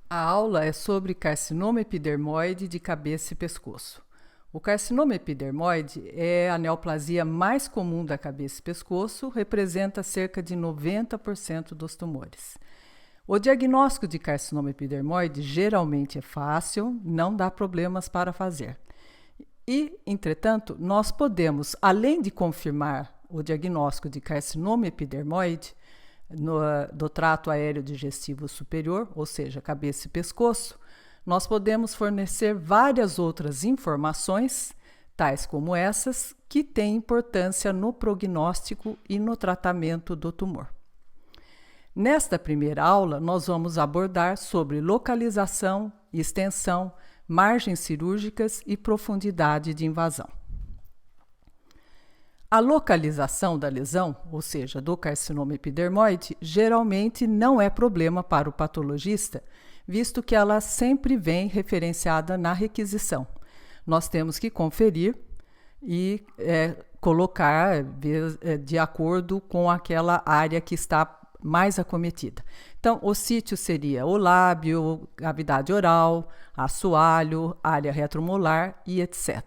A aula é sobre carcinoma epidermoide de cabeça e pescoço. O carcinoma epidermoide é a neoplasia mais comum da cabeça e pescoço, representa cerca de 90% dos tumores. O diagnóstico de carcinoma epidermoide geralmente é fácil, não dá problemas para fazer. E, entretanto, nós podemos, além de confirmar o diagnóstico de carcinoma epidermoide, do trato aéreo digestivo superior, ou seja, cabeça e pescoço, nós podemos fornecer várias outras informações, tais como essas, que têm importância no prognóstico e no tratamento do tumor. Nesta primeira aula, nós vamos abordar sobre localização, extensão, margens cirúrgicas e profundidade de invasão. A localização da lesão, ou seja, do carcinoma epidermoide, geralmente não é problema para o patologista, visto que ela sempre vem referenciada na requisição. Nós temos que conferir e colocar de acordo com aquela área que está mais acometida. Então, o sítio seria o lábio, cavidade oral, assoalho, área retromolar e etc.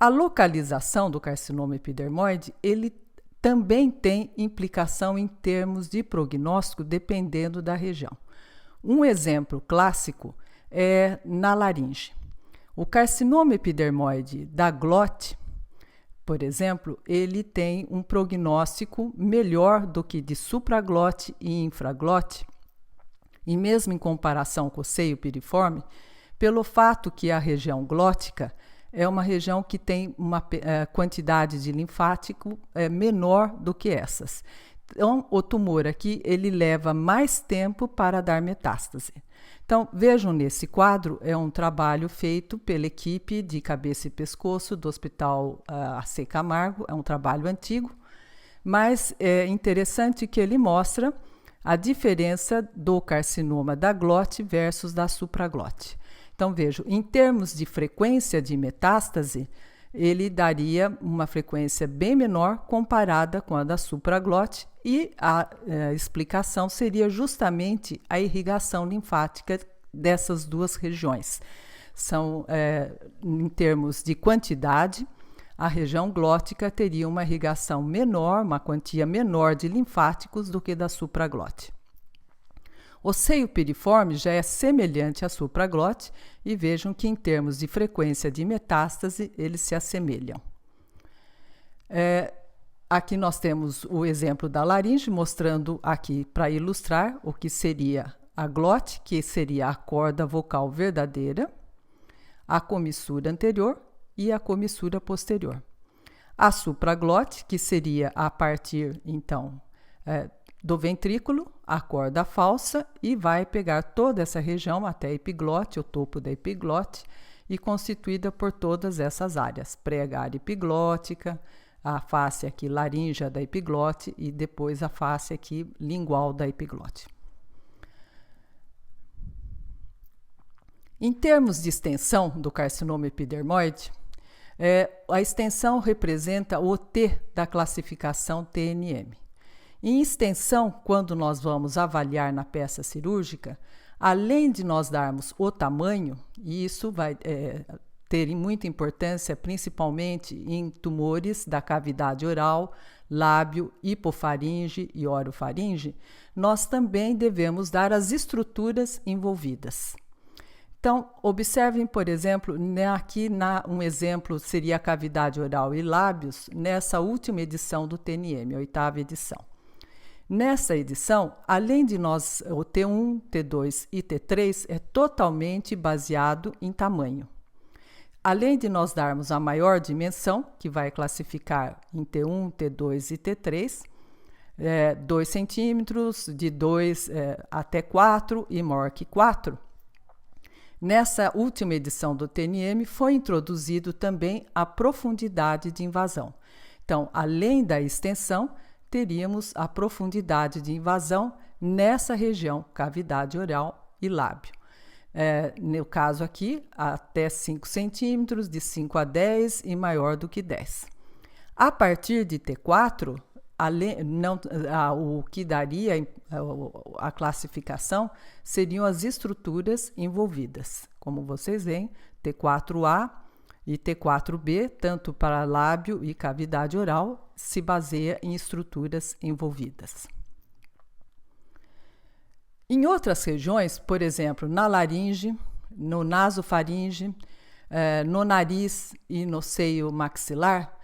A localização do carcinoma epidermoide, ele também tem implicação em termos de prognóstico, dependendo da região. Um exemplo clássico é na laringe. O carcinoma epidermoide da glote, por exemplo, ele tem um prognóstico melhor do que de supraglote e infraglote, e mesmo em comparação com o seio piriforme, pelo fato que a região glótica é uma região que tem uma quantidade de linfático menor do que essas. Então, o tumor aqui, ele leva mais tempo para dar metástase. Então, vejam nesse quadro, é um trabalho feito pela equipe de cabeça e pescoço do Hospital AC Camargo, é um trabalho antigo, mas é interessante que ele mostra a diferença do carcinoma da glote versus da supraglote. Então, vejo, em termos de frequência de metástase, ele daria uma frequência bem menor comparada com a da supraglote e a explicação seria justamente a irrigação linfática dessas duas regiões. São, em termos de quantidade, a região glótica teria uma irrigação menor, uma quantia menor de linfáticos do que da supraglote. O seio piriforme já é semelhante à supraglote e vejam que em termos de frequência de metástase eles se assemelham. Aqui nós temos o exemplo da laringe, mostrando aqui para ilustrar o que seria a glote, que seria a corda vocal verdadeira, a comissura anterior e a comissura posterior. A supraglote, que seria a partir, então, do ventrículo, a corda falsa, e vai pegar toda essa região até a epiglote, o topo da epiglote, e constituída por todas essas áreas, pré-área epiglótica, a face aqui laríngea da epiglote e depois a face aqui lingual da epiglote. Em termos de extensão do carcinoma epidermoide, a extensão representa o T da classificação TNM. Em extensão, quando nós vamos avaliar na peça cirúrgica, além de nós darmos o tamanho, e isso vai ter muita importância, principalmente em tumores da cavidade oral, lábio, hipofaringe e orofaringe, nós também devemos dar as estruturas envolvidas. Então, observem, por exemplo, aqui um exemplo seria a cavidade oral e lábios, nessa última edição do TNM, a 8ª edição. Nessa edição, além de nós, o T1, T2 e T3 é totalmente baseado em tamanho. Além de nós darmos a maior dimensão, que vai classificar em T1, T2 e T3, 2 centímetros, de 2 até 4 e maior que 4, nessa última edição do TNM foi introduzido também a profundidade de invasão. Então, além da extensão, teríamos a profundidade de invasão nessa região, cavidade oral e lábio. No caso aqui, até 5 centímetros, de 5 a 10 e maior do que 10. A partir de T4, o que daria a classificação, seriam as estruturas envolvidas. Como vocês veem, T4A e T4B, tanto para lábio e cavidade oral, se baseia em estruturas envolvidas. Em outras regiões, por exemplo, na laringe, no nasofaringe, no nariz e no seio maxilar,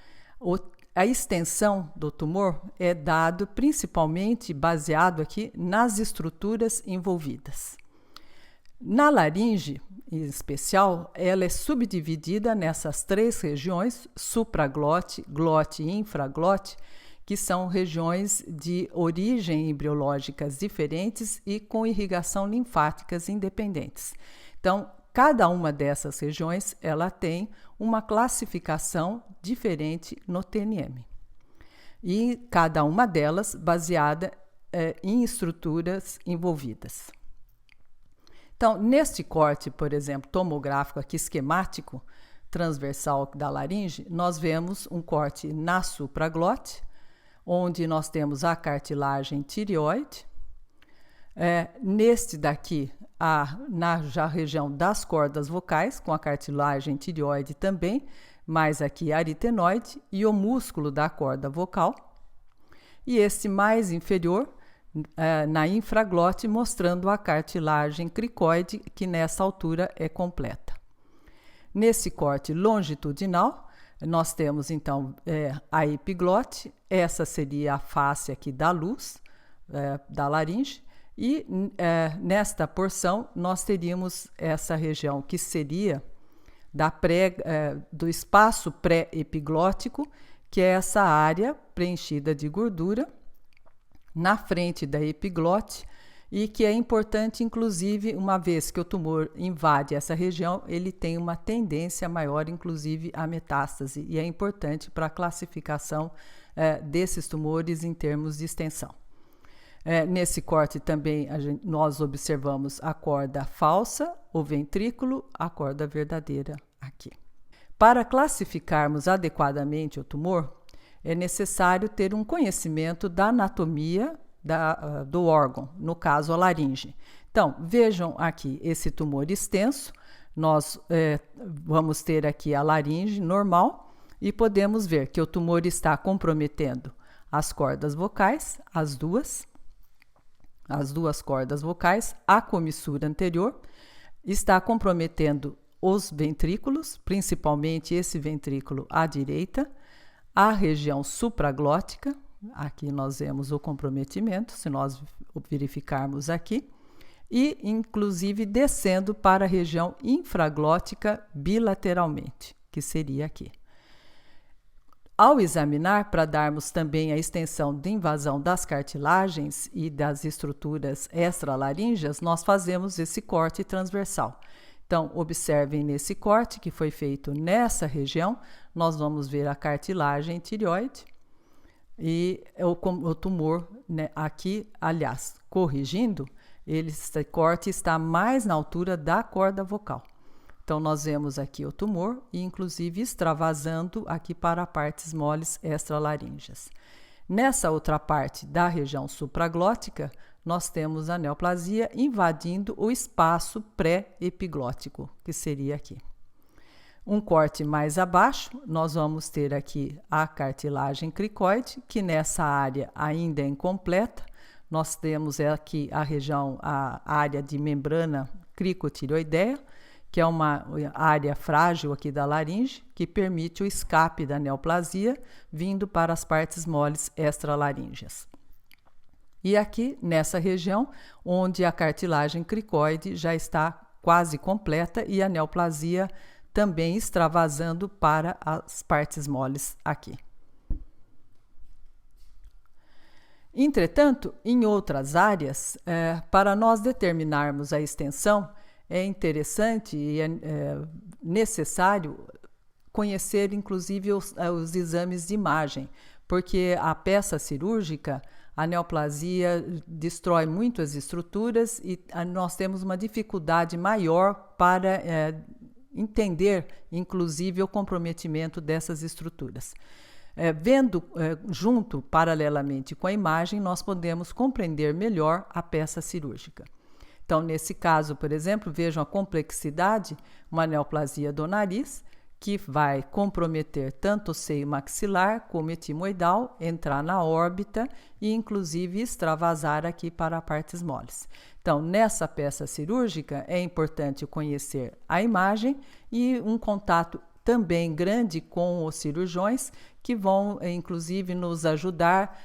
a extensão do tumor é dado principalmente baseado aqui nas estruturas envolvidas. Na laringe, em especial, ela é subdividida nessas três regiões, supraglote, glote e infraglote, que são regiões de origem embriológicas diferentes e com irrigação linfáticas independentes. Então, cada uma dessas regiões, ela tem uma classificação diferente no TNM. E cada uma delas baseada em estruturas envolvidas. Então, neste corte, por exemplo, tomográfico aqui esquemático, transversal da laringe, nós vemos um corte na supraglote, onde nós temos a cartilagem tireoide. Neste daqui, na já região das cordas vocais, com a cartilagem tireoide também, mais aqui a aritenoide e o músculo da corda vocal. E este mais inferior, na infraglote, mostrando a cartilagem cricoide, que nessa altura é completa. Nesse corte longitudinal, nós temos então a epiglote, essa seria a face aqui da luz, da laringe, e nesta porção nós teríamos essa região que seria do espaço pré-epiglótico, que é essa área preenchida de gordura na frente da epiglote, e que é importante, inclusive, uma vez que o tumor invade essa região, ele tem uma tendência maior, inclusive, à metástase, e é importante para a classificação desses tumores em termos de extensão. Nesse corte também nós observamos a corda falsa, o ventrículo, a corda verdadeira aqui. Para classificarmos adequadamente o tumor, é necessário ter um conhecimento da anatomia do órgão, no caso a laringe. Então, vejam aqui esse tumor extenso, nós vamos ter aqui a laringe normal e podemos ver que o tumor está comprometendo as cordas vocais, as duas cordas vocais, a comissura anterior, está comprometendo os ventrículos, principalmente esse ventrículo à direita, a região supraglótica, aqui nós vemos o comprometimento, se nós verificarmos aqui, e inclusive descendo para a região infraglótica bilateralmente, que seria aqui. Ao examinar, para darmos também a extensão de invasão das cartilagens e das estruturas extralaríngeas, nós fazemos esse corte transversal. Então, observem nesse corte que foi feito nessa região, nós vamos ver a cartilagem tireoide e o tumor, né, aqui, aliás, corrigindo, esse corte está mais na altura da corda vocal. Então, nós vemos aqui o tumor e, inclusive, extravasando aqui para partes moles extralaríngeas. Nessa outra parte da região supraglótica, nós temos a neoplasia invadindo o espaço pré-epiglótico, que seria aqui. Um corte mais abaixo, nós vamos ter aqui a cartilagem cricoide, que nessa área ainda é incompleta. Nós temos aqui a área de membrana cricotireoideia, que é uma área frágil aqui da laringe, que permite o escape da neoplasia vindo para as partes moles extralaríngeas. E aqui, nessa região, onde a cartilagem cricoide já está quase completa e a neoplasia também extravasando para as partes moles aqui. Entretanto, em outras áreas, para nós determinarmos a extensão, é interessante e é necessário conhecer, inclusive, os exames de imagem, porque a peça cirúrgica, a neoplasia destrói muito as estruturas e nós temos uma dificuldade maior para entender, inclusive, o comprometimento dessas estruturas. Vendo junto, paralelamente com a imagem, nós podemos compreender melhor a peça cirúrgica. Então, nesse caso, por exemplo, vejam a complexidade, uma neoplasia do nariz, que vai comprometer tanto o seio maxilar como etimoidal, entrar na órbita e, inclusive, extravasar aqui para partes moles. Então, nessa peça cirúrgica, é importante conhecer a imagem e um contato também grande com os cirurgiões, que vão, inclusive, nos ajudar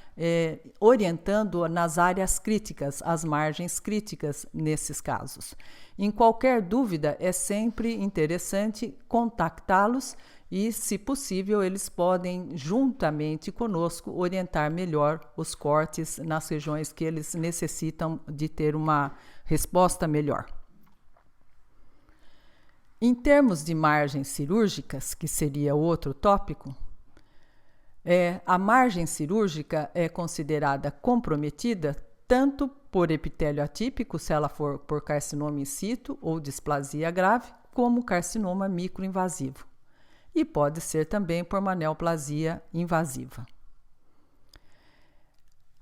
orientando nas áreas críticas, as margens críticas nesses casos. Em qualquer dúvida, é sempre interessante contactá-los e, se possível, eles podem, juntamente conosco, orientar melhor os cortes nas regiões que eles necessitam de ter uma resposta melhor. Em termos de margens cirúrgicas, que seria outro tópico, a margem cirúrgica é considerada comprometida tanto por epitélio atípico, se ela for por carcinoma in situ ou displasia grave, como carcinoma microinvasivo. E pode ser também por uma neoplasia invasiva.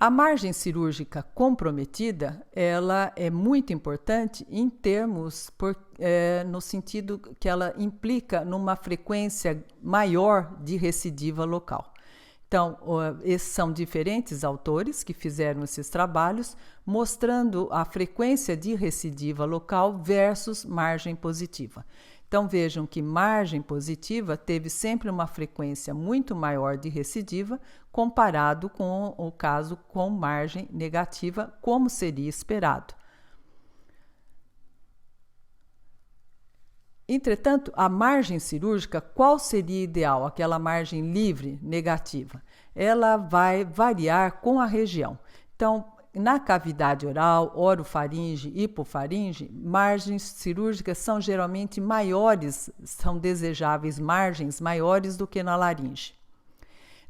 A margem cirúrgica comprometida, ela é muito importante em termos, no sentido que ela implica numa frequência maior de recidiva local. Então, esses são diferentes autores que fizeram esses trabalhos, mostrando a frequência de recidiva local versus margem positiva. Então, vejam que margem positiva teve sempre uma frequência muito maior de recidiva comparado com o caso com margem negativa, como seria esperado. Entretanto, a margem cirúrgica, qual seria ideal? Aquela margem livre, negativa. Ela vai variar com a região. Então, na cavidade oral, orofaringe, hipofaringe, margens cirúrgicas são geralmente maiores, são desejáveis margens maiores do que na laringe.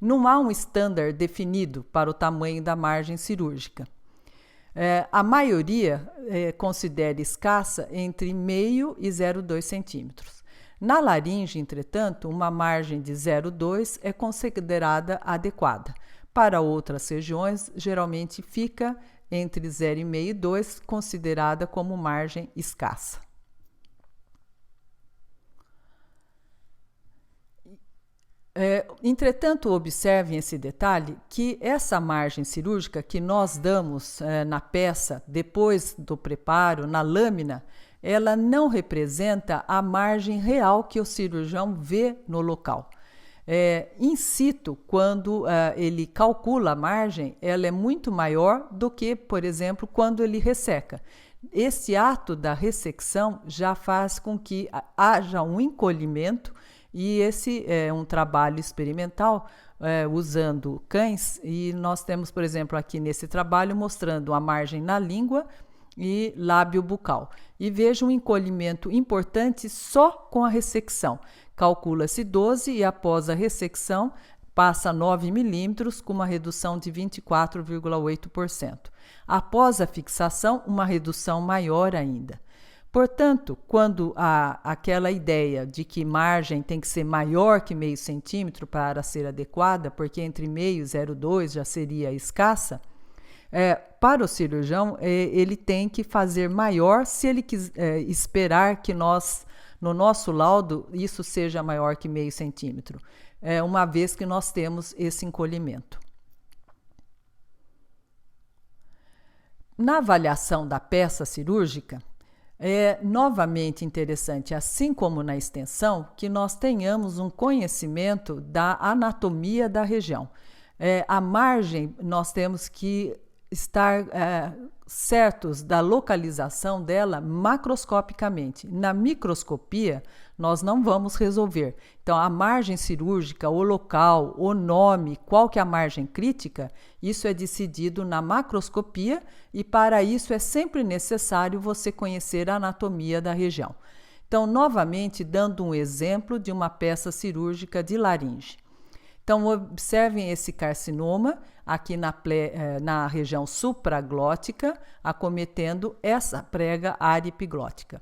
Não há um estándar definido para o tamanho da margem cirúrgica. A maioria considera escassa entre 0,5 e 0,2 centímetros. Na laringe, entretanto, uma margem de 0,2 é considerada adequada. Para outras regiões, geralmente fica entre 0,5 e 2, considerada como margem escassa. Entretanto, observem esse detalhe, que essa margem cirúrgica que nós damos na peça, depois do preparo, na lâmina, ela não representa a margem real que o cirurgião vê no local. In situ, quando ele calcula a margem, ela é muito maior do que, por exemplo, quando ele resseca. Esse ato da ressecção já faz com que haja um encolhimento, e esse é um trabalho experimental usando cães, e nós temos, por exemplo, aqui nesse trabalho mostrando a margem na língua e lábio bucal. E veja um encolhimento importante só com a ressecção. Calcula-se 12 e após a ressecção passa 9 milímetros com uma redução de 24,8%. Após a fixação, uma redução maior ainda. Portanto, quando há aquela ideia de que margem tem que ser maior que 0,5 centímetro para ser adequada, porque entre 0,5 e 0,2 já seria escassa, para o cirurgião, ele tem que fazer maior se ele esperar que nós, no nosso laudo, isso seja maior que 0,5 centímetro, uma vez que nós temos esse encolhimento. Na avaliação da peça cirúrgica, é novamente interessante, assim como na extensão, que nós tenhamos um conhecimento da anatomia da região. A margem, nós temos que estar certos da localização dela macroscopicamente. Na microscopia, nós não vamos resolver. Então, a margem cirúrgica, o local, o nome, qual que é a margem crítica, isso é decidido na macroscopia e para isso é sempre necessário você conhecer a anatomia da região. Então, novamente, dando um exemplo de uma peça cirúrgica de laringe. Então, observem esse carcinoma aqui na região supraglótica, acometendo essa prega área epiglótica.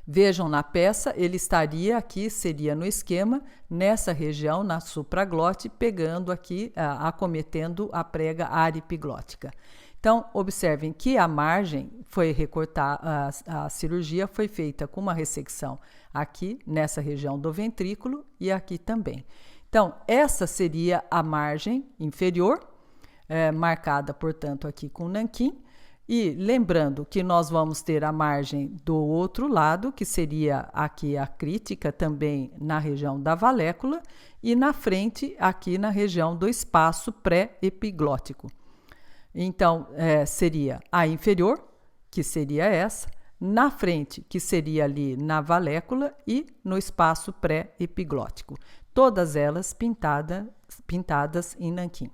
Vejam na peça, ele estaria aqui, seria no esquema, nessa região, na supraglote, pegando aqui, acometendo a prega área-epiglótica. Então, observem que a margem foi recortada, a cirurgia foi feita com uma ressecção aqui, nessa região do ventrículo e aqui também. Então, essa seria a margem inferior, marcada, portanto, aqui com nanquim. E lembrando que nós vamos ter a margem do outro lado, que seria aqui a crítica, também na região da valécula, e na frente, aqui na região do espaço pré-epiglótico. Então, seria a inferior, que seria essa, na frente, que seria ali na valécula, e no espaço pré-epiglótico. Todas elas pintadas em nanquim.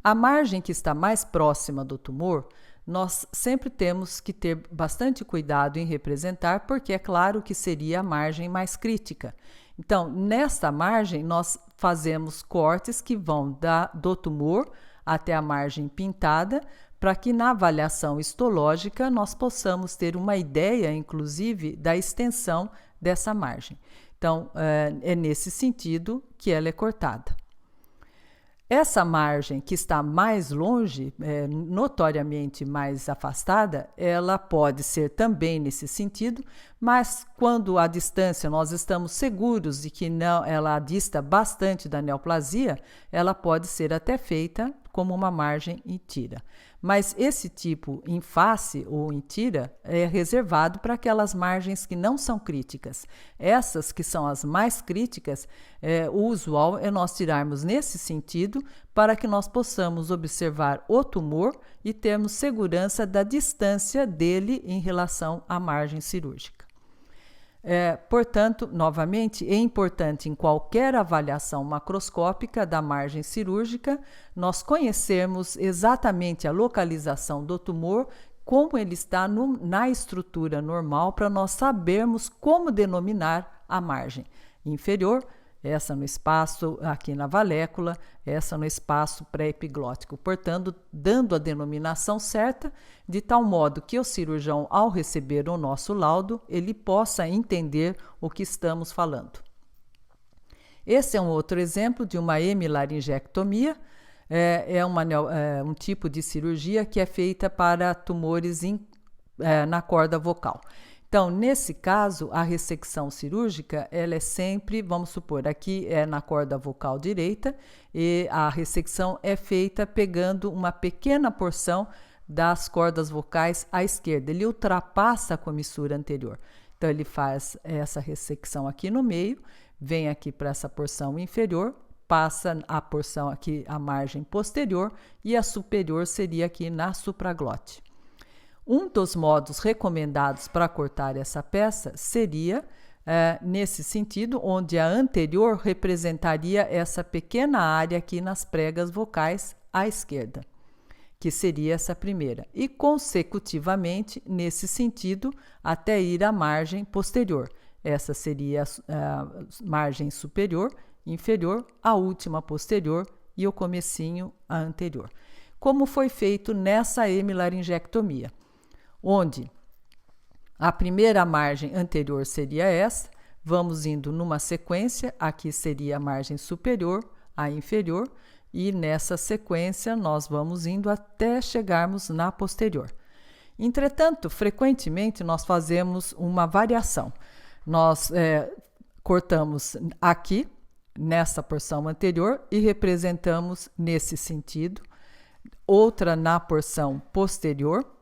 A margem que está mais próxima do tumor, nós sempre temos que ter bastante cuidado em representar, porque é claro que seria a margem mais crítica. Então, nesta margem, nós fazemos cortes que vão do tumor até a margem pintada, para que na avaliação histológica nós possamos ter uma ideia, inclusive, da extensão dessa margem. Então, é nesse sentido que ela é cortada. Essa margem que está mais longe, notoriamente mais afastada, ela pode ser também nesse sentido, mas quando a distância nós estamos seguros de que não, ela dista bastante da neoplasia, ela pode ser até feita como uma margem em tira. Mas esse tipo em face ou em tira é reservado para aquelas margens que não são críticas. Essas que são as mais críticas, o usual é nós tirarmos nesse sentido para que nós possamos observar o tumor e termos segurança da distância dele em relação à margem cirúrgica. Portanto, novamente, é importante em qualquer avaliação macroscópica da margem cirúrgica nós conhecermos exatamente a localização do tumor, como ele está na estrutura normal, para nós sabermos como denominar a margem inferior, essa no espaço aqui na valécula, essa no espaço pré-epiglótico, portanto, dando a denominação certa, de tal modo que o cirurgião, ao receber o nosso laudo, ele possa entender o que estamos falando. Esse é um outro exemplo de uma hemilaringectomia, um tipo de cirurgia que é feita para tumores na corda vocal. Então, nesse caso, a ressecção cirúrgica, ela é sempre, vamos supor, aqui é na corda vocal direita, e a ressecção é feita pegando uma pequena porção das cordas vocais à esquerda. Ele ultrapassa a comissura anterior. Então, ele faz essa ressecção aqui no meio, vem aqui para essa porção inferior, passa a porção aqui, a margem posterior, e a superior seria aqui na supraglote. Um dos modos recomendados para cortar essa peça seria nesse sentido, onde a anterior representaria essa pequena área aqui nas pregas vocais à esquerda, que seria essa primeira, e consecutivamente nesse sentido até ir à margem posterior. Essa seria a margem superior, inferior, a última posterior e o comecinho a anterior. Como foi feito nessa hemilaringectomia, onde a primeira margem anterior seria essa, vamos indo numa sequência, aqui seria a margem superior, a inferior, e nessa sequência nós vamos indo até chegarmos na posterior. Entretanto, frequentemente nós fazemos uma variação. Nós cortamos aqui, nessa porção anterior, e representamos nesse sentido, outra na porção posterior,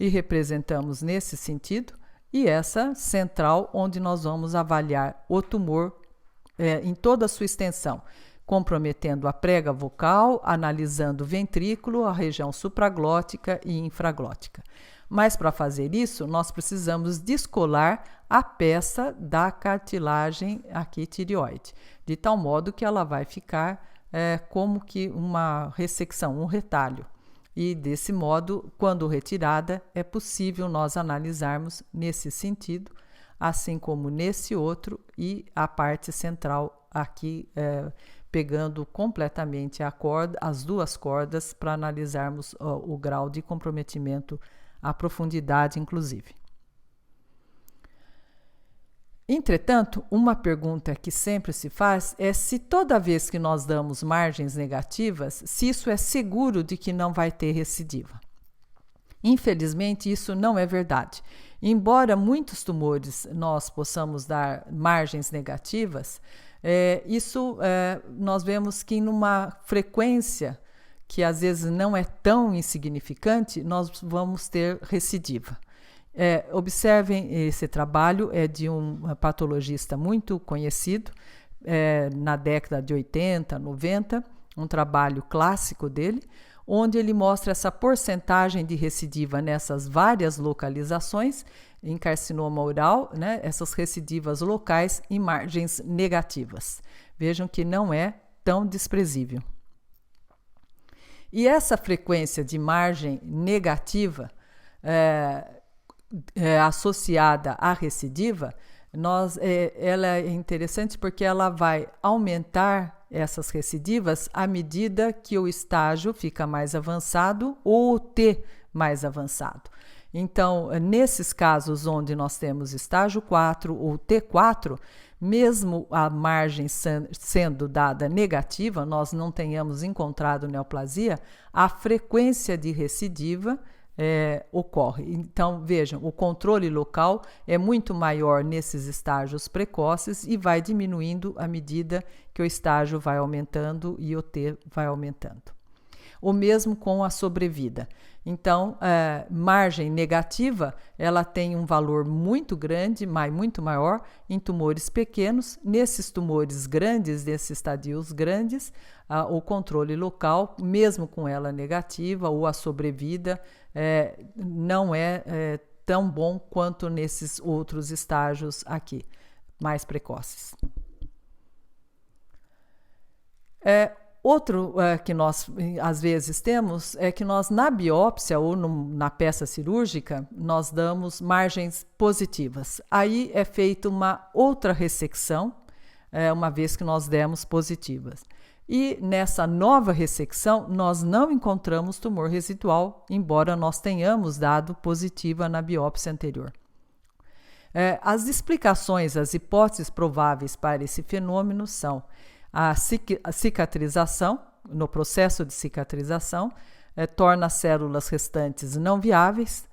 e representamos nesse sentido, e essa central, onde nós vamos avaliar o tumor em toda a sua extensão, comprometendo a prega vocal, analisando o ventrículo, a região supraglótica e infraglótica. Mas para fazer isso, nós precisamos descolar a peça da cartilagem aqui tireoide, de tal modo que ela vai ficar como que uma ressecção, um retalho. E desse modo, quando retirada, é possível nós analisarmos nesse sentido, assim como nesse outro, e a parte central aqui pegando completamente as duas cordas para analisarmos o grau de comprometimento, a profundidade inclusive. Entretanto, uma pergunta que sempre se faz é se toda vez que nós damos margens negativas, se isso é seguro de que não vai ter recidiva. Infelizmente, isso não é verdade. Embora muitos tumores nós possamos dar margens negativas, nós vemos que numa frequência que às vezes não é tão insignificante, nós vamos ter recidiva. Observem, esse trabalho é de um patologista muito conhecido, na década de 80, 90, um trabalho clássico dele, onde ele mostra essa porcentagem de recidiva nessas várias localizações, em carcinoma oral, né, essas recidivas locais em margens negativas. Vejam que não é tão desprezível. E essa frequência de margem negativa associada à recidiva, ela é interessante porque ela vai aumentar essas recidivas à medida que o estágio fica mais avançado ou o T mais avançado. Então, nesses casos onde nós temos estágio 4 ou T4, mesmo a margem sendo dada negativa, nós não tenhamos encontrado neoplasia, a frequência de recidiva ocorre. Então, vejam, o controle local é muito maior nesses estágios precoces e vai diminuindo à medida que o estágio vai aumentando e o T vai aumentando. O mesmo com a sobrevida. Então, margem negativa, ela tem um valor muito grande, muito maior em tumores pequenos. Nesses tumores grandes, nesses estadios grandes, o controle local, mesmo com ela negativa ou a sobrevida, não é tão bom quanto nesses outros estágios aqui, mais precoces. Outro que nós às vezes temos é que nós na biópsia ou na peça cirúrgica nós damos margens positivas. Aí é feita uma outra ressecção, uma vez que nós demos positivas. E nessa nova ressecção nós não encontramos tumor residual, embora nós tenhamos dado positiva na biópsia anterior. As explicações, as hipóteses prováveis para esse fenômeno são a cicatrização, no processo de cicatrização, torna as células restantes não viáveis,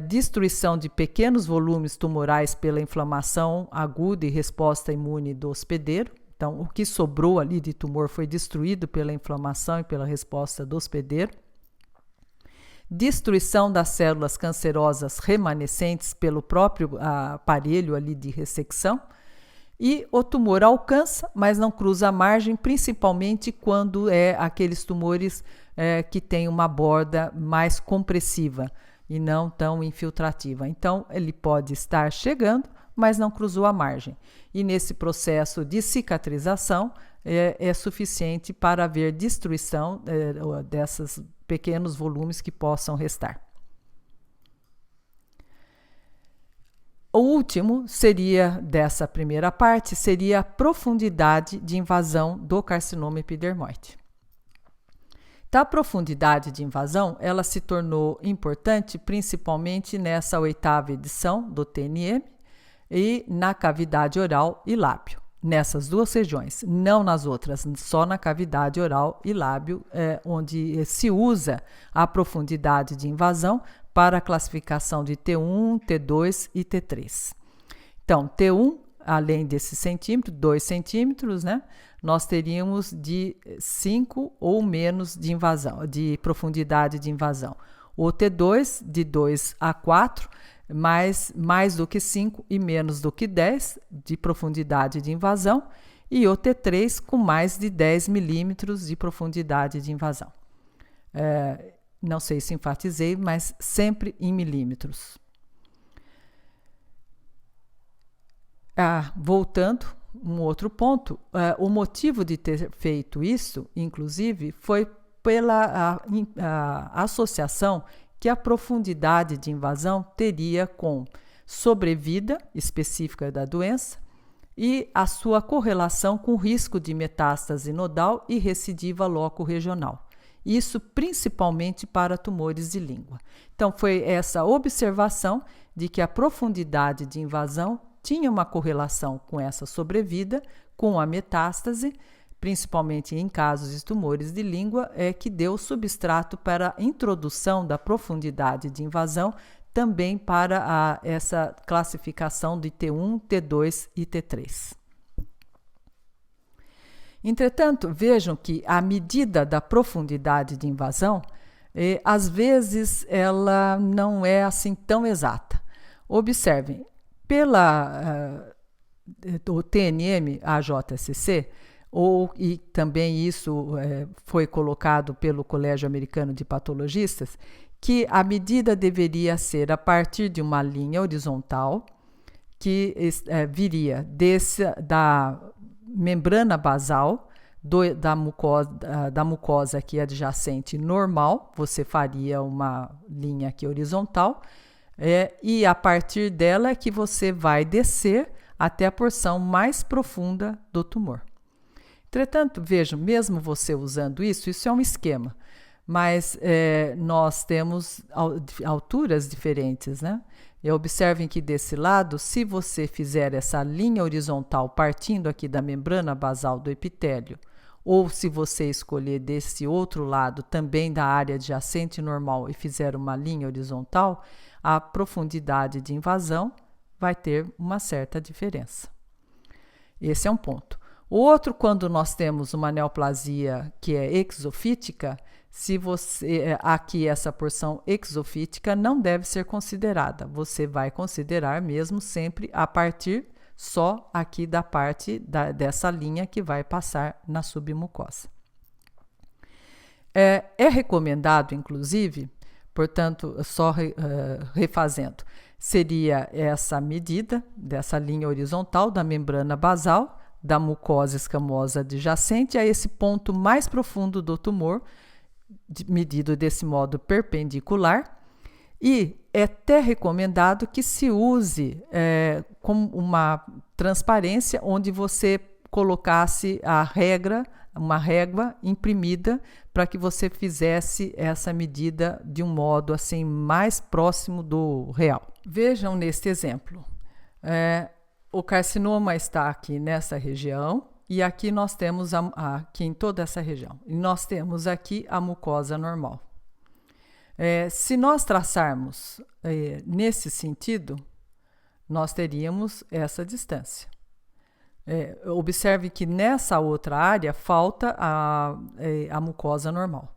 destruição de pequenos volumes tumorais pela inflamação aguda e resposta imune do hospedeiro. Então, o que sobrou ali de tumor foi destruído pela inflamação e pela resposta do hospedeiro. Destruição das células cancerosas remanescentes pelo próprio aparelho ali de ressecção. E o tumor alcança, mas não cruza a margem, principalmente quando aqueles tumores que têm uma borda mais compressiva e não tão infiltrativa. Então, ele pode estar chegando, mas não cruzou a margem. E nesse processo de cicatrização é suficiente para haver destruição desses pequenos volumes que possam restar. O último dessa primeira parte, seria a profundidade de invasão do carcinoma epidermoide. Então, a profundidade de invasão, ela se tornou importante principalmente nessa 8ª edição do TNM e na cavidade oral e lábio, nessas duas regiões, não nas outras, só na cavidade oral e lábio, onde se usa a profundidade de invasão para a classificação de T1, T2 e T3. Então, T1, além desses centímetros, 2 centímetros, né, nós teríamos de 5 ou menos de invasão, de profundidade de invasão. O T2, de 2 a 4, mais do que 5 e menos do que 10 de profundidade de invasão, e o T3 com mais de 10 milímetros de profundidade de invasão. Não sei se enfatizei, mas sempre em milímetros. Voltando, um outro ponto, o motivo de ter feito isso, inclusive, foi pela a associação que a profundidade de invasão teria com sobrevida específica da doença e a sua correlação com risco de metástase nodal e recidiva loco-regional. Isso principalmente para tumores de língua. Então, foi essa observação de que a profundidade de invasão tinha uma correlação com essa sobrevida, com a metástase, principalmente em casos de tumores de língua, que deu substrato para a introdução da profundidade de invasão também para essa classificação de T1, T2 e T3. Entretanto, vejam que a medida da profundidade de invasão, às vezes, ela não é assim tão exata. Observem, o TNM AJSC, e também isso foi colocado pelo Colégio Americano de Patologistas, que a medida deveria ser a partir de uma linha horizontal que viria da membrana basal da mucosa aqui adjacente normal, você faria uma linha aqui horizontal, e a partir dela é que você vai descer até a porção mais profunda do tumor. Entretanto, vejam, mesmo você usando isso é um esquema, mas nós temos alturas diferentes, né? E observem que desse lado, se você fizer essa linha horizontal partindo aqui da membrana basal do epitélio, ou se você escolher desse outro lado também da área adjacente normal e fizer uma linha horizontal, a profundidade de invasão vai ter uma certa diferença. Esse é um ponto. O outro, quando nós temos uma neoplasia que é exofítica, se você aqui essa porção exofítica não deve ser considerada. Você vai considerar mesmo sempre a partir só aqui da parte dessa linha que vai passar na submucosa. É recomendado, inclusive, portanto, só refazendo, seria essa medida dessa linha horizontal da membrana basal, da mucosa escamosa adjacente a esse ponto mais profundo do tumor, medido desse modo perpendicular, e é até recomendado que se use como uma transparência onde você colocasse uma régua imprimida para que você fizesse essa medida de um modo assim mais próximo do real. Vejam neste exemplo, o carcinoma está aqui nessa região e aqui nós temos aqui em toda essa região. E nós temos aqui a mucosa normal. Se nós traçarmos nesse sentido, nós teríamos essa distância. Observe que nessa outra área falta a mucosa normal.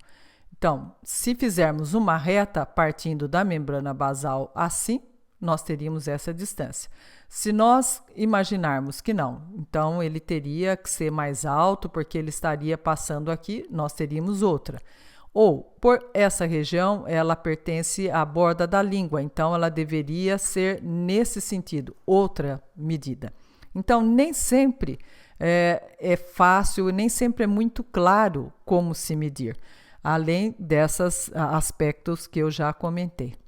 Então, se fizermos uma reta partindo da membrana basal assim, nós teríamos essa distância. Se nós imaginarmos que não, então ele teria que ser mais alto porque ele estaria passando aqui, nós teríamos outra. Ou, por essa região, ela pertence à borda da língua, então ela deveria ser nesse sentido, outra medida. Então, nem sempre é fácil, nem sempre é muito claro como se medir, além desses aspectos que eu já comentei.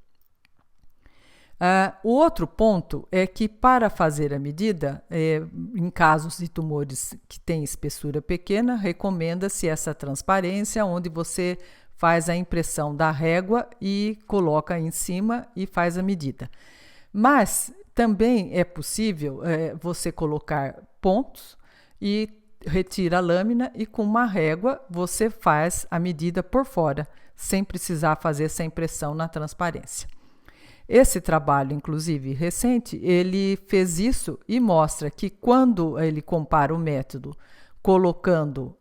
O outro ponto é que para fazer a medida, em casos de tumores que têm espessura pequena, recomenda-se essa transparência, onde você faz a impressão da régua e coloca em cima e faz a medida. Mas também é possível você colocar pontos e retira a lâmina e com uma régua você faz a medida por fora, sem precisar fazer essa impressão na transparência. Esse trabalho, inclusive, recente, ele fez isso e mostra que quando ele compara o método colocando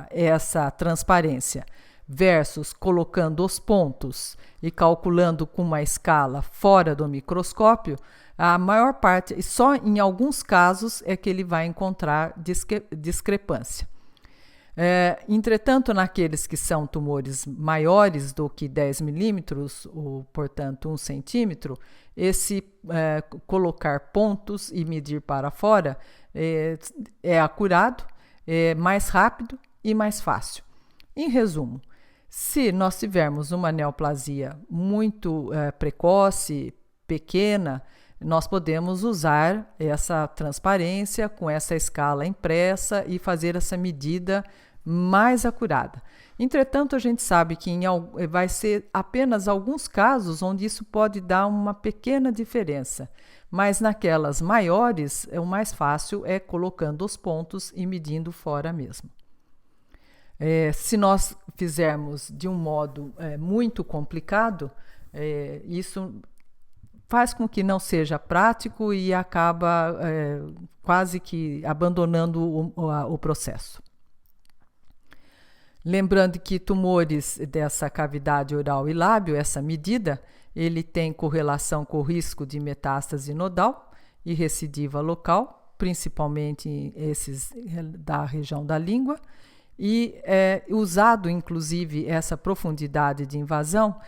essa transparência versus colocando os pontos e calculando com uma escala fora do microscópio, a maior parte, só em alguns casos é que ele vai encontrar discrepância. Entretanto, naqueles que são tumores maiores do que 10 milímetros, ou, portanto, 1 centímetro, esse colocar pontos e medir para fora é acurado, é mais rápido e mais fácil. Em resumo, se nós tivermos uma neoplasia muito precoce, pequena, nós podemos usar essa transparência com essa escala impressa e fazer essa medida mais acurada. Entretanto, a gente sabe que vai ser apenas alguns casos onde isso pode dar uma pequena diferença, mas naquelas maiores, o mais fácil é colocando os pontos e medindo fora mesmo. Se nós fizermos de um modo muito complicado, isso faz com que não seja prático e acaba quase que abandonando o processo. Lembrando que tumores dessa cavidade oral e lábio, essa medida, ele tem correlação com o risco de metástase nodal e recidiva local, principalmente esses da região da língua, e é usado, inclusive, essa profundidade de invasão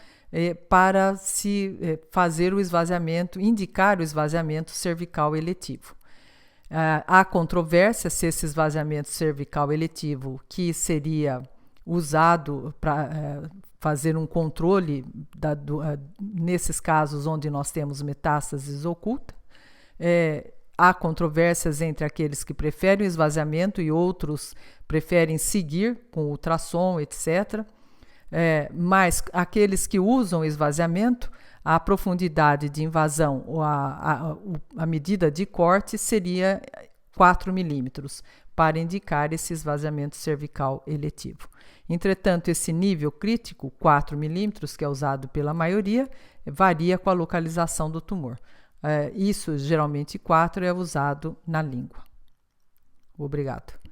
para se fazer o esvaziamento, indicar o esvaziamento cervical eletivo. Há controvérsia se esse esvaziamento cervical eletivo, que seria usado para fazer um controle nesses casos onde nós temos metástases ocultas. Há controvérsias entre aqueles que preferem o esvaziamento e outros preferem seguir com ultrassom, etc. Mas aqueles que usam o esvaziamento, a profundidade de invasão ou a medida de corte seria 4 milímetros para indicar esse esvaziamento cervical eletivo. Entretanto, esse nível crítico, 4 milímetros, que é usado pela maioria, varia com a localização do tumor. Isso, geralmente 4, é usado na língua. Obrigado.